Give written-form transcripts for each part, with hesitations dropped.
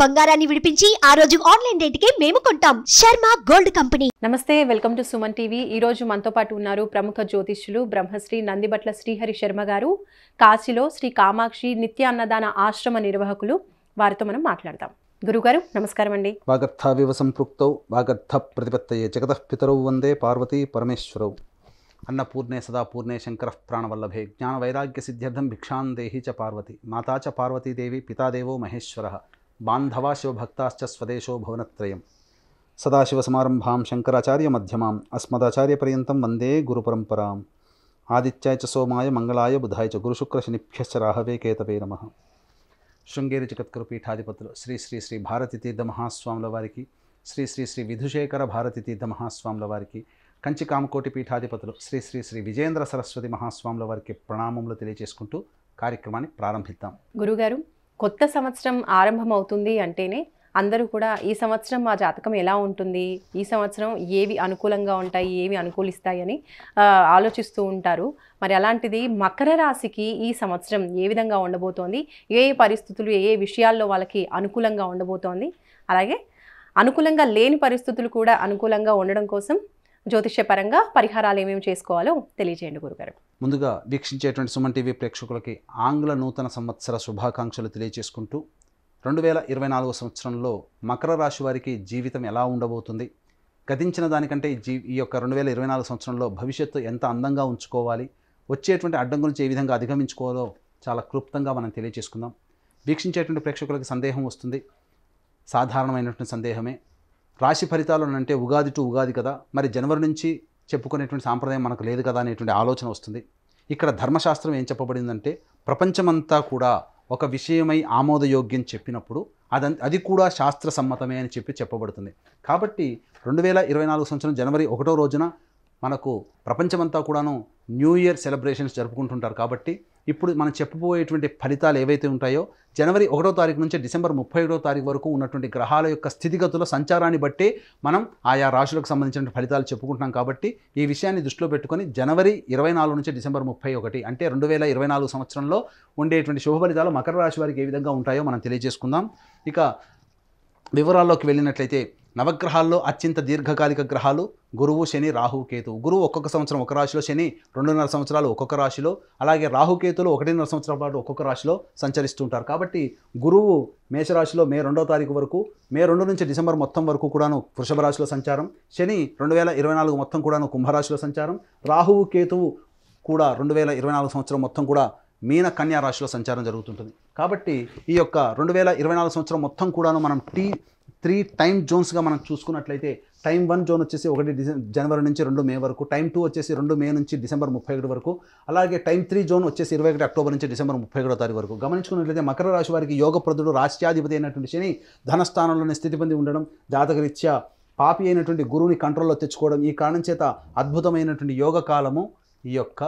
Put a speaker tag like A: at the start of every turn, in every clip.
A: బంగారాన్ని విడిపించి ఆ రోజు ఆన్లైన్ రేటుకే మేము కొంటాం. Sharma gold company.
B: నమస్తే, వెల్కమ్ టు సుమన్ టీవీ. ఈ రోజు మనతో పాటు ఉన్నారు ప్రముఖ జ్యోతిష్యులు బ్రహ్మశ్రీ నందిబట్ల శ్రీహరి శర్మ గారు. కాశీలో శ్రీ కామాక్షి నిత్య అన్నదాన ఆశ్రమ నిర్వాహకులు. వారితో మనం మాట్లాడతాం. గురుగారు నమస్కారం అండి.
C: వాగర్థావివ సంపృక్తౌ వాగర్థ ప్రతిపత్తయే జగతః పితరౌ వందే పార్వతీ పరమేశ్వరౌ. అన్నపూర్ణే సదాపూర్ణే శంకర ప్రాణవల్లభే జ్ఞాన వైరాగ్య సిద్ధ్యర్థం భిక్షాం దేహి చ పార్వతి మాతా చ పార్వతీదేవి పితాదేవో మహేశ్వరః బాంధవా శివభక్తాశ్చ స్వదేశో భువనత్రయం. సదాశివసమారంభాం శంకరాచార్య మధ్యమాం అస్మదాచార్యపర్యంతం వందే గురుపరంపరాం. ఆదిత్యాయ చ సోమాయ మంగళాయ బుధాయ చ గురుశుక్రశనిభ్యశ్చ రాహవే కేతవే నమః. శృంగేరి జగద్గురు పీఠాధిపతులు శ్రీ శ్రీ శ్రీ భారతీ తీర్థ మహాస్వాముల వారికి, శ్రీ శ్రీ శ్రీ విధుశేఖర భారతీ తీర్థ మహాస్వాముల వారికి, కంచి కామకోటి పీఠాధిపతులు శ్రీ శ్రీ శ్రీ విజయేంద్ర సరస్వతి మహాస్వాముల వారికి ప్రణామములు తెలియజేసుకుంటూ కార్యక్రమాన్ని ప్రారంభిద్దాం.
B: గురుగారు, కొత్త సంవత్సరం ఆరంభం అవుతుంది అంటేనే అందరూ కూడా ఈ సంవత్సరం మా జాతకం ఎలా ఉంటుంది, ఈ సంవత్సరం ఏవి అనుకూలంగా ఉంటాయి, ఏవి అనుకూలిస్తాయి అని ఆలోచిస్తూ ఉంటారు. మరి అలాంటిది మకర రాశికి ఈ సంవత్సరం ఏ విధంగా ఉండబోతోంది, ఏ పరిస్థితులు ఏ విషయాల్లో వాళ్ళకి అనుకూలంగా ఉండబోతోంది, అలాగే అనుకూలంగా లేని పరిస్థితులు కూడా అనుకూలంగా ఉండడం కోసం జ్యోతిష్యపరంగా పరిహారాలు ఏమేమి చేసుకోవాలో తెలియజేయండి గురుగారు.
C: ముందుగా వీక్షించేటువంటి సుమన్ టీవీ ప్రేక్షకులకి ఆంగ్ల నూతన సంవత్సర శుభాకాంక్షలు తెలియజేసుకుంటూ 2024 సంవత్సరంలో మకర రాశి వారికి జీవితం ఎలా ఉండబోతుంది, గతించిన దానికంటే ఈ యొక్క 2024 సంవత్సరంలో భవిష్యత్తు ఎంత అందంగా ఉంచుకోవాలి, వచ్చేటువంటి అడ్డం గురించి ఏ విధంగా అధిగమించుకోవాలో చాలా క్లుప్తంగా మనం తెలియజేసుకుందాం. వీక్షించేటువంటి ప్రేక్షకులకి సందేహం వస్తుంది, సాధారణమైనటువంటి సందేహమే. రాశి ఫలితాలు అంటే ఉగాది టు ఉగాది కదా, మరి జనవరి నుంచి చెప్పుకునేటువంటి సాంప్రదాయం మనకు లేదు కదా అనేటువంటి ఆలోచన వస్తుంది. ఇక్కడ ధర్మశాస్త్రం ఏం చెప్పబడిందంటే, ప్రపంచమంతా కూడా ఒక విషయమై ఆమోదయోగ్యం చెప్పినప్పుడు అది కూడా శాస్త్ర సమ్మతమే అని చెప్పబడుతుంది. కాబట్టి 2024 సంవత్సరం జనవరి 1వ రోజున మనకు ప్రపంచమంతా కూడాను న్యూ ఇయర్ సెలబ్రేషన్స్ జరుపుకుంటుంటారు. కాబట్టి ఇప్పుడు మనం చెప్పబోయేటువంటి ఫలితాలు ఏవైతే ఉంటాయో జనవరి 1వ తారీఖు నుంచి డిసెంబర్ 31వ తారీఖు వరకు ఉన్నటువంటి గ్రహాల యొక్క స్థితిగతుల సంచారాన్ని బట్టి మనం ఆయా రాశులకు సంబంధించిన ఫలితాలు చెప్పుకుంటున్నాం. కాబట్టి ఈ విషయాన్ని దృష్టిలో పెట్టుకొని జనవరి 24 నుంచి డిసెంబర్ 31 అంటే 2024 సంవత్సరంలో ఉండేటువంటి శుభ ఫలితాలు మకర రాశి వారికి ఏ విధంగా ఉంటాయో మనం తెలియజేసుకుందాం. ఇక వివరాల్లోకి వెళ్ళినట్లయితే నవగ్రహాల్లో అత్యంత దీర్ఘకాలిక గ్రహాలు గురువు, శని, రాహువు, కేతువు. గురువు ఒక్కొక్క సంవత్సరం ఒక రాశిలో, శని 2.5 సంవత్సరాలు ఒక్కొక్క రాశిలో, అలాగే రాహుకేతులు 1.5 సంవత్సరాల పాటు ఒక్కొక్క రాశిలో సంచరిస్తుంటారు. కాబట్టి గురువు మేషరాశిలో మే 2వ తారీఖు వరకు, మే 2 నుంచి డిసెంబర్ మొత్తం వరకు కూడాను వృషభ రాశిలో సంచారం, శని 2024 మొత్తం కూడాను కుంభరాశిలో సంచారం, రాహువు, కేతువు కూడా 2024 సంవత్సరం మొత్తం కూడా మీన కన్యా రాశిలో సంచారం జరుగుతుంటుంది. కాబట్టి ఈ యొక్క 2024 సంవత్సరం మొత్తం కూడాను మనం 3 టైం జోన్స్గా మనం చూసుకున్నట్లయితే, టైం 1 జోన్ వచ్చేసి 1 జనవరి నుంచి 2 మే వరకు, టైం 2 వచ్చేసి 2 మే నుంచి డిసెంబర్ 31 వరకు, అలాగే టైం 3 జోన్ వచ్చేసి 21 అక్టోబర్ నుంచి డిసెంబర్ 31 తారీఖు వరకు. గమనించుకున్నట్లయితే మకర రాశి వారికి యోగప్రదుడు, రాష్ట్రాధిపతి అయినటువంటి శని ధనస్థానంలోనే స్థితి పొంది ఉండడం, జాతకరీత్యా పాపి అయినటువంటి గురువుని కంట్రోల్లో తెచ్చుకోవడం, ఈ కారణం చేత అద్భుతమైనటువంటి యోగ కాలము ఈ యొక్క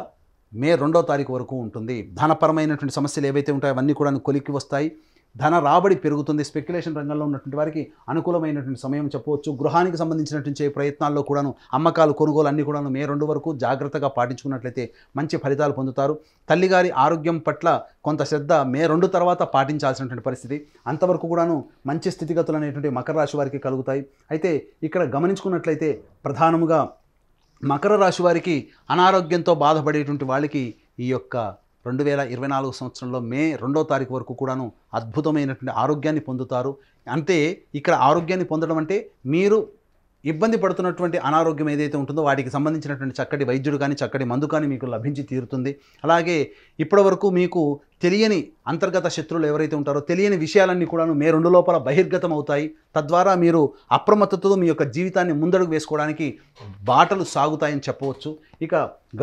C: మే 2వ తారీఖు వరకు ఉంటుంది. ధనపరమైనటువంటి సమస్యలు ఏవైతే ఉంటాయో అవన్నీ కూడా కొలిక్కి వస్తాయి, ధన రాబడి పెరుగుతుంది. స్పెక్యులేషన్ రంగంలో ఉన్నటువంటి వారికి అనుకూలమైనటువంటి సమయం చెప్పవచ్చు. గృహానికి సంబంధించినటువంటి ప్రయత్నాల్లో కూడాను అమ్మకాలు, కొనుగోలు అన్నీ కూడాను మే 2 వరకు జాగ్రత్తగా పాటించుకున్నట్లయితే మంచి ఫలితాలు పొందుతారు. తల్లిగారి ఆరోగ్యం పట్ల కొంత శ్రద్ధ మే 2 తర్వాత పాటించాల్సినటువంటి పరిస్థితి. అంతవరకు కూడాను మంచి స్థితిగతులు అనేటువంటి మకర రాశి వారికి కలుగుతాయి. అయితే ఇక్కడ గమనించుకున్నట్లయితే ప్రధానముగా మకర రాశి వారికి అనారోగ్యంతో బాధపడేటువంటి వాళ్ళకి ఈ యొక్క 2024 సంవత్సరంలో మే 2వ తారీఖు వరకు కూడాను అద్భుతమైనటువంటి ఆరోగ్యాన్ని పొందుతారు. అంటే ఇక్కడ ఆరోగ్యాన్ని పొందడం అంటే మీరు ఇబ్బంది పడుతున్నటువంటి అనారోగ్యం ఏదైతే ఉంటుందో వాటికి సంబంధించినటువంటి చక్కటి వైద్యుడు కానీ చక్కటి మందు కానీ మీకు లభించి తీరుతుంది. అలాగే ఇప్పటివరకు మీకు తెలియని అంతర్గత శత్రువులు ఎవరైతే ఉంటారో తెలియని విషయాలన్నీ కూడాను మే 2 లోపల బహిర్గతం అవుతాయి. తద్వారా మీరు అప్రమత్తతతో మీ యొక్క జీవితాన్ని ముందడుగు వేసుకోవడానికి బాటలు సాగుతాయని చెప్పవచ్చు. ఇక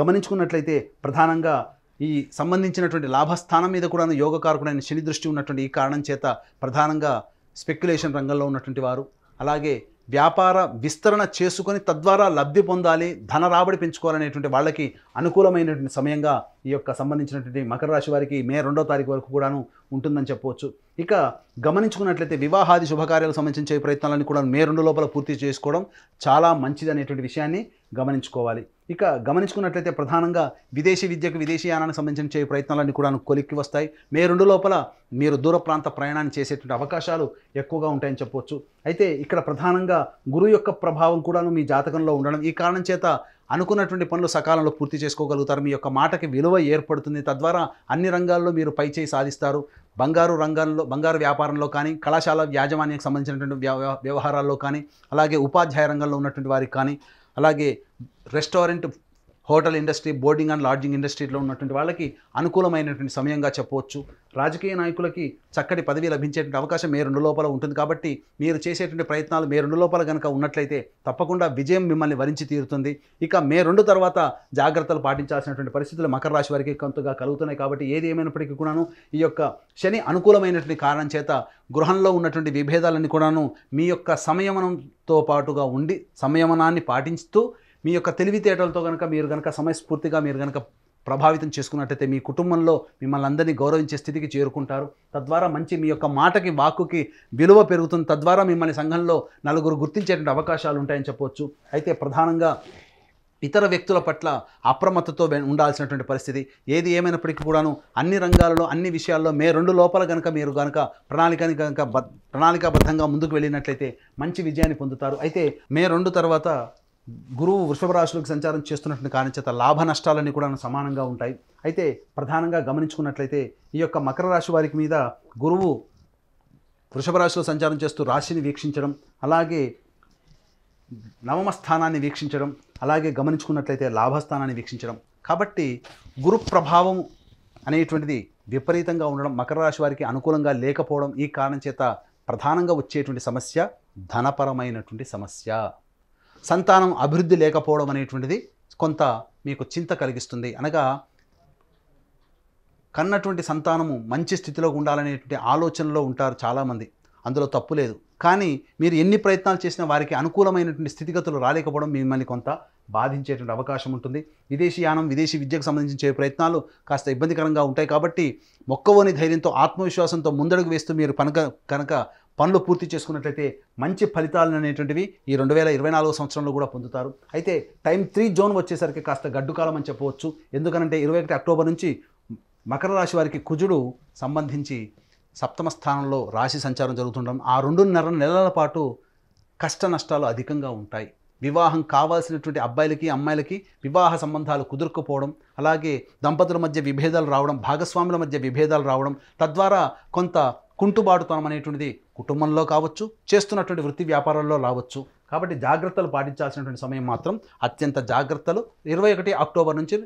C: గమనించుకున్నట్లయితే ప్రధానంగా ఈ సంబంధించినటువంటి లాభస్థానం మీద కూడా యోగకారకుడైన శని దృష్టి ఉన్నటువంటి ఈ కారణం చేత ప్రధానంగా స్పెక్యులేషన్ రంగంలో ఉన్నటువంటి వారు, అలాగే వ్యాపార విస్తరణ చేసుకొని తద్వారా లబ్ధి పొందాలి, ధన రాబడి పెంచుకోవాలనేటువంటి వాళ్ళకి అనుకూలమైనటువంటి సమయంగా ఈ యొక్క సంబంధించినటువంటి మకర రాశి వారికి మే 2వ తారీఖు వరకు కూడాను ఉంటుందని చెప్పవచ్చు. ఇక గమనించుకున్నట్లయితే వివాహాది శుభకార్యాలకు సంబంధించే ప్రయత్నాలన్నీ కూడా మే 2 లోపల పూర్తి చేసుకోవడం చాలా మంచిది అనేటువంటి విషయాన్ని గమనించుకోవాలి. ఇక గమనించుకున్నట్లయితే ప్రధానంగా విదేశీ విద్యకు విదేశీయానానికి సంబంధించిన ప్రయత్నాలన్నీ కూడా కొలిక్కి వస్తాయి. మే 2 లోపల మీరు దూర ప్రాంత ప్రయాణాన్ని చేసేటువంటి అవకాశాలు ఎక్కువగా ఉంటాయని చెప్పవచ్చు. అయితే ఇక్కడ ప్రధానంగా గురువు యొక్క ప్రభావం కూడాను మీ జాతకంలో ఉండడం, ఈ కారణం చేత అనుకున్నటువంటి పనులు సకాలంలో పూర్తి చేసుకోగలుగుతారు. మీ యొక్క మాటకి విలువ ఏర్పడుతుంది. తద్వారా అన్ని రంగాల్లో మీరు పైచేయి సాధిస్తారు. బంగారు వ్యాపారంలో కానీ, కళాశాల యాజమాన్యానికి సంబంధించినటువంటి వ్యవహారాల్లో కానీ, అలాగే ఉపాధ్యాయ రంగంలో ఉన్నటువంటి వారికి కానీ, అలాగే restaurant, hotel industry, boarding and lodging ఇండస్ట్రీలో ఉన్నటువంటి వాళ్ళకి అనుకూలమైనటువంటి సమయంగా చెప్పవచ్చు. రాజకీయ నాయకులకి చక్కటి పదవి లభించేటువంటి అవకాశం మే 2 లోపల ఉంటుంది. కాబట్టి మీరు చేసేటువంటి ప్రయత్నాలు మే 2 లోపల కనుక ఉన్నట్లయితే తప్పకుండా విజయం మిమ్మల్ని వరించి తీరుతుంది. ఇక మే 2 తర్వాత జాగ్రత్తలు పాటించాల్సినటువంటి పరిస్థితులు మకర రాశి వారికి కొంతగా కలుగుతున్నాయి. కాబట్టి ఏది ఏమైనప్పటికీ కూడాను ఈ యొక్క శని అనుకూలమైనటువంటి కారణం చేత గృహంలో ఉన్నటువంటి విభేదాలన్నీ కూడాను మీ యొక్క సంయమనంతో పాటుగా ఉండి, సంయమనాన్ని పాటిస్తూ మీ యొక్క తెలివితేటలతో మీరు కనుక సమయస్ఫూర్తిగా మీరు కనుక ప్రభావితం చేసుకున్నట్టయితే మీ కుటుంబంలో మిమ్మల్ని అందరినీ గౌరవించే స్థితికి చేరుకుంటారు. తద్వారా మంచి మీ యొక్క మాటకి, వాక్కుకి విలువ పెరుగుతుంది. తద్వారా మిమ్మల్ని సంఘంలో నలుగురు గుర్తించేటువంటి అవకాశాలు ఉంటాయని చెప్పవచ్చు. అయితే ప్రధానంగా ఇతర వ్యక్తుల పట్ల అప్రమత్తతో ఉండాల్సినటువంటి పరిస్థితి. ఏది ఏమైనప్పటికీ కూడాను అన్ని రంగాలలో, అన్ని విషయాల్లో మే 2 లోపల మీరు ప్రణాళికాబద్ధంగా ముందుకు వెళ్ళినట్లయితే మంచి విజయాన్ని పొందుతారు. అయితే మే 2 తర్వాత గురువు వృషభ రాశిలోకి సంచారం చేస్తున్నటువంటి కారణం చేత లాభ నష్టాలన్నీ కూడా సమానంగా ఉంటాయి. అయితే ప్రధానంగా గమనించుకున్నట్లయితే ఈ యొక్క మకర రాశి వారికి మీద గురువు వృషభ రాశిలో సంచారం చేస్తూ రాశిని వీక్షించడం, అలాగే నవమ స్థానాన్ని వీక్షించడం, అలాగే గమనించుకున్నట్లయితే లాభస్థానాన్ని వీక్షించడం. కాబట్టి గురు ప్రభావం అనేటువంటిది విపరీతంగా ఉండడం, మకర రాశి వారికి అనుకూలంగా లేకపోవడం, ఈ కారణం చేత ప్రధానంగా వచ్చేటువంటి సమస్య ధనపరమైనటువంటి సమస్య. సంతానం అభివృద్ధి లేకపోవడం అనేటువంటిది కొంత మీకు చింత కలిగిస్తుంది. అనగా కన్నటువంటి సంతానము మంచి స్థితిలో ఉండాలనేటువంటి ఆలోచనలో ఉంటారు చాలామంది, అందులో తప్పు లేదు. కానీ మీరు ఎన్ని ప్రయత్నాలు చేసినా వారికి అనుకూలమైనటువంటి స్థితిగతులు రాలేకపోవడం మిమ్మల్ని కొంత బాధించేటువంటి అవకాశం ఉంటుంది. విదేశీయానం, విదేశీ విద్యకు సంబంధించే ప్రయత్నాలు కాస్త ఇబ్బందికరంగా ఉంటాయి. కాబట్టి మొక్కవోని ధైర్యంతో, ఆత్మవిశ్వాసంతో ముందడుగు వేస్తూ మీరు కనుక పనులు పూర్తి చేసుకున్నట్లయితే మంచి ఫలితాలు అనేటువంటివి ఈ 2024 సంవత్సరంలో కూడా పొందుతారు. అయితే టైం 3 జోన్ వచ్చేసరికి కాస్త గడ్డుకాలం అని చెప్పవచ్చు. ఎందుకనంటే 21 అక్టోబర్ నుంచి మకర రాశి వారికి కుజుడు సంబంధించి సప్తమ స్థానంలో రాశి సంచారం జరుగుతుండడం, ఆ 2.5 నెలల పాటు కష్ట నష్టాలు అధికంగా ఉంటాయి. వివాహం కావాల్సినటువంటి అబ్బాయిలకి, అమ్మాయిలకి వివాహ సంబంధాలు కుదురుకుపోవడం, అలాగే దంపతుల మధ్య విభేదాలు రావడం, భాగస్వాముల మధ్య విభేదాలు రావడం, తద్వారా కొంత కుంటుబాటుతనం అనేటువంటిది కుటుంబంలో కావచ్చు, చేస్తున్నటువంటి వృత్తి వ్యాపారాల్లో రావచ్చు. కాబట్టి జాగ్రత్తలు పాటించాల్సినటువంటి సమయం మాత్రం అత్యంత జాగ్రత్తలు 21 అక్టోబర్ నుంచి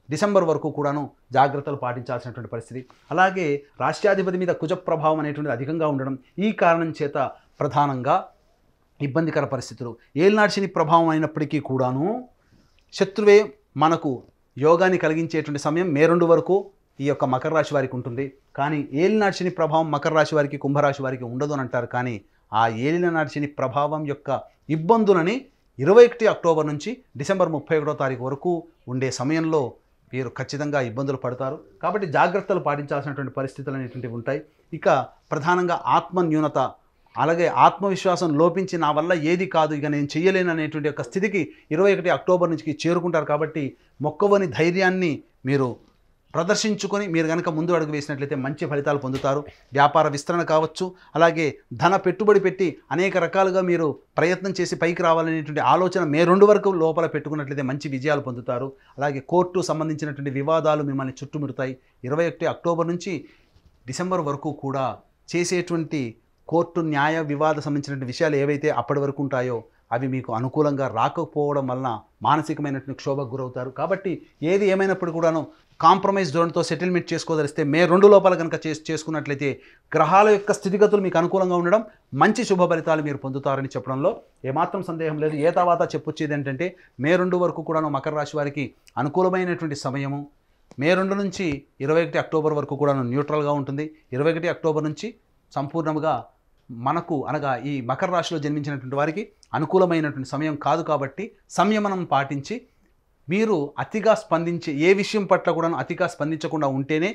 C: డిసెంబర్ వరకు కూడాను జాగ్రత్తలు పాటించాల్సినటువంటి పరిస్థితి. అలాగే రాష్ట్రాధిపతి మీద కుజ ప్రభావం అనేటువంటిది అధికంగా ఉండడం, ఈ కారణం చేత ప్రధానంగా ఇబ్బందికర పరిస్థితులు. ఏలినాటి శని ప్రభావం అయినప్పటికీ కూడాను శత్రువే మనకు యోగాన్ని కలిగించేటువంటి సమయం మే 2 వరకు ఈ యొక్క మకర రాశి వారికి ఉంటుంది. కానీ ఏలినాటి శని ప్రభావం మకర రాశి వారికి, కుంభరాశి వారికి ఉండదు అని అంటారు. కానీ ఆ ఏలినాటి శని ప్రభావం యొక్క ఇబ్బందులని 21 అక్టోబర్ నుంచి డిసెంబర్ 31వ తారీఖు వరకు ఉండే సమయంలో వీరు ఖచ్చితంగా ఇబ్బందులు పడతారు. కాబట్టి జాగ్రత్తలు పాటించాల్సినటువంటి పరిస్థితులు అనేటువంటివి ఉంటాయి. ఇక ప్రధానంగా ఆత్మన్యూనత, అలాగే ఆత్మవిశ్వాసం లోపించి నా వల్ల ఏది కాదు, ఇక నేను చెయ్యలేను అనేటువంటి యొక్క స్థితికి 21 అక్టోబర్ నుంచి చేరుకుంటారు. కాబట్టి మొక్కవని ధైర్యాన్ని మీరు ప్రదర్శించుకొని మీరు కనుక ముందు అడుగు వేసినట్లయితే మంచి ఫలితాలు పొందుతారు. వ్యాపార విస్తరణ కావచ్చు, అలాగే ధన పెట్టుబడి పెట్టి అనేక రకాలుగా మీరు ప్రయత్నం చేసి పైకి రావాలనేటువంటి ఆలోచన మే 2 వరకు లోపల పెట్టుకున్నట్లయితే మంచి విజయాలు పొందుతారు. అలాగే కోర్టు సంబంధించినటువంటి వివాదాలు మిమ్మల్ని చుట్టుముడతాయి. 21 అక్టోబర్ నుంచి డిసెంబర్ వరకు కూడా చేసేటువంటి కోర్టు న్యాయ వివాద సంబంధించినటువంటి విషయాలు ఏవైతే అప్పటి వరకు ఉంటాయో అవి మీకు అనుకూలంగా రాకపోవడం వలన మానసికమైనటువంటి క్షోభకు గురవుతారు. కాబట్టి ఏది ఏమైనప్పుడు కూడాను కాంప్రమైజ్ జోన్తో సెటిల్మెంట్ చేసుకోదలిస్తే మే 2 లోపల కనుక చేసుకున్నట్లయితే గ్రహాల యొక్క స్థితిగతులు మీకు అనుకూలంగా ఉండడం, మంచి శుభ ఫలితాలు మీరు పొందుతారని చెప్పడంలో ఏమాత్రం సందేహం లేదు. ఏ తర్వాత చెప్పొచ్చేది ఏంటంటే మే 2 వరకు కూడాను మకర రాశి వారికి అనుకూలమైనటువంటి సమయము. మే 2 నుంచి 21 అక్టోబర్ వరకు కూడాను న్యూట్రల్గా ఉంటుంది. 21 అక్టోబర్ నుంచి సంపూర్ణంగా మనకు అనగా ఈ మకర రాశిలో జన్మించినటువంటి వారికి అనుకూలమైనటువంటి సమయం కాదు. కాబట్టి సంయమనం పాటించి మీరు అతిగా స్పందించి ఏ విషయం పట్ల కూడా అతిగా స్పందించకుండా ఉంటేనే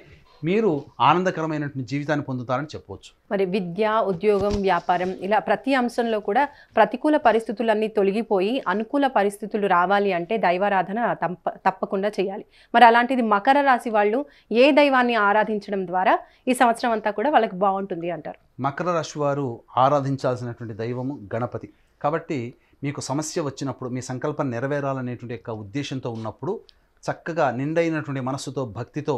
C: మీరు ఆనందకరమైనటువంటి జీవితాన్ని పొందుతారని చెప్పవచ్చు.
B: మరి విద్య, ఉద్యోగం, వ్యాపారం ఇలా ప్రతి అంశంలో కూడా ప్రతికూల పరిస్థితులన్నీ తొలగిపోయి అనుకూల పరిస్థితులు రావాలి అంటే దైవారాధన తప్పకుండా చేయాలి. మరి అలాంటిది మకర రాశి వాళ్ళు ఏ దైవాన్ని ఆరాధించడం ద్వారా ఈ సంవత్సరం అంతా కూడా వాళ్ళకి బాగుంటుంది అంటారు?
C: మకర రాశి వారు ఆరాధించాల్సినటువంటి దైవము గణపతి. కాబట్టి మీకు సమస్య వచ్చినప్పుడు, మీ సంకల్పం నెరవేరాలనేటువంటి యొక్క ఉద్దేశంతో ఉన్నప్పుడు చక్కగా నిండైనటువంటి మనస్సుతో, భక్తితో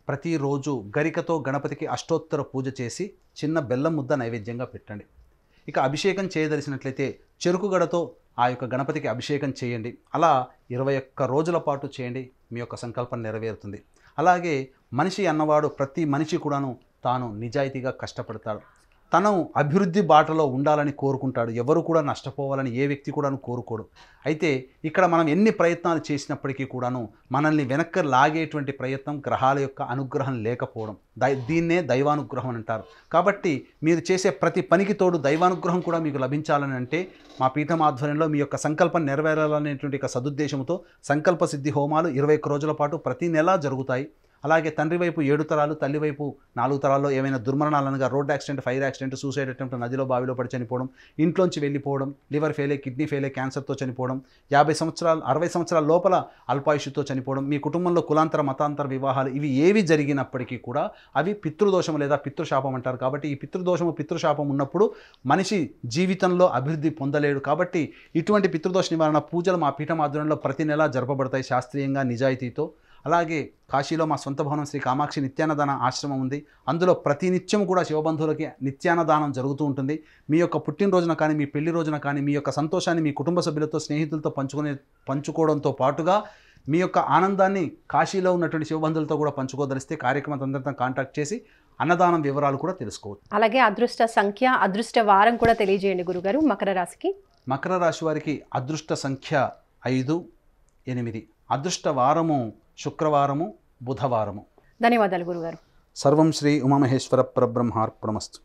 C: ప్రతిరోజు గరికతో గణపతికి అష్టోత్తర పూజ చేసి చిన్న బెల్లం ముద్ద నైవేద్యంగా పెట్టండి. ఇక అభిషేకం చేయదలిసినట్లయితే చెరుకు గడతో ఆ యొక్క గణపతికి అభిషేకం చేయండి. అలా 21 రోజుల పాటు చేయండి, మీ యొక్క సంకల్పం నెరవేరుతుంది. అలాగే మనిషి అన్నవాడు ప్రతి మనిషి కూడాను తాను నిజాయితీగా కష్టపడతాడు, తను అభివృద్ధి బాటలో ఉండాలని కోరుకుంటాడు. ఎవరు కూడా నష్టపోవాలని ఏ వ్యక్తి కూడాను కోరుకోడు. అయితే ఇక్కడ మనం ఎన్ని ప్రయత్నాలు చేసినప్పటికీ కూడాను మనల్ని వెనక్కి లాగేటువంటి ప్రయత్నం గ్రహాల యొక్క అనుగ్రహం లేకపోవడం, దీన్నే దైవానుగ్రహం అని అంటారు. కాబట్టి మీరు చేసే ప్రతి పనికి తోడు దైవానుగ్రహం కూడా మీకు లభించాలని అంటే మా పీఠం ఆధ్వర్యంలో మీ యొక్క సంకల్పం నెరవేరాలనేటువంటి సదుద్దేశంతో సంకల్ప సిద్ధి హోమాలు 21 రోజుల పాటు ప్రతి నెలా జరుగుతాయి. అలాగే తండ్రి వైపు 7 తరాలు, తల్లి వైపు 4 తరాల్లో ఏమైనా దుర్మరణాలు అనగా road accident, fire accident, suicide attempt, నదిలో బావిలో పడి చనిపోవడం, ఇంట్లోంచి వెళ్ళిపోవడం, లివర్ ఫెయిలే, కిడ్నీ ఫెయిలే, క్యాన్సర్తో చనిపోవడం, 50 సంవత్సరాలు 60 సంవత్సరాల లోపల అల్పాయుషుతో చనిపోవడం, మీ కుటుంబంలో కులాంతర మతాంతర వివాహాలు ఇవి ఏవి జరిగినప్పటికీ కూడా అవి పితృదోషం లేదా పితృశాపం అంటారు. కాబట్టి ఈ పితృదోషము, పితృశాపం ఉన్నప్పుడు మనిషి జీవితంలో అభివృద్ధి పొందలేడు. కాబట్టి ఇటువంటి పితృదోష నివారణ పూజలు మా పీఠం ఆధ్వర్యంలో ప్రతి నెలా జరపబడతాయి శాస్త్రీయంగా, నిజాయితీతో. అలాగే కాశీలో మా సొంత భవనం శ్రీ కామాక్షి నిత్యాన్నదాన ఆశ్రమం ఉంది. అందులో ప్రతి నిత్యం కూడా శివబంధువులకి నిత్యాన్నదానం జరుగుతూ ఉంటుంది. మీ యొక్క పుట్టినరోజున కానీ, మీ పెళ్లి రోజున కానీ మీ యొక్క సంతోషాన్ని మీ కుటుంబ సభ్యులతో, స్నేహితులతో పంచుకోవడంతో పాటుగా మీ యొక్క ఆనందాన్ని కాశీలో ఉన్నటువంటి శివబంధువులతో కూడా పంచుకోదలిస్తే కార్యక్రమం అందరితో కాంటాక్ట్ చేసి అన్నదానం వివరాలు కూడా తెలుసుకోవచ్చు.
B: అలాగే అదృష్ట సంఖ్య, అదృష్ట వారం కూడా తెలియజేయండి గురుగారు మకర రాశికి.
C: మకర రాశి వారికి అదృష్ట సంఖ్య 5, 8. అదృష్ట వారము శుక్రవారము, బుధవారము.
B: ధన్యవాదాలు గురుగారు.
C: సర్వం శ్రీ ఉమామహేశ్వర పరబ్రహ్మార్పణమస్తు.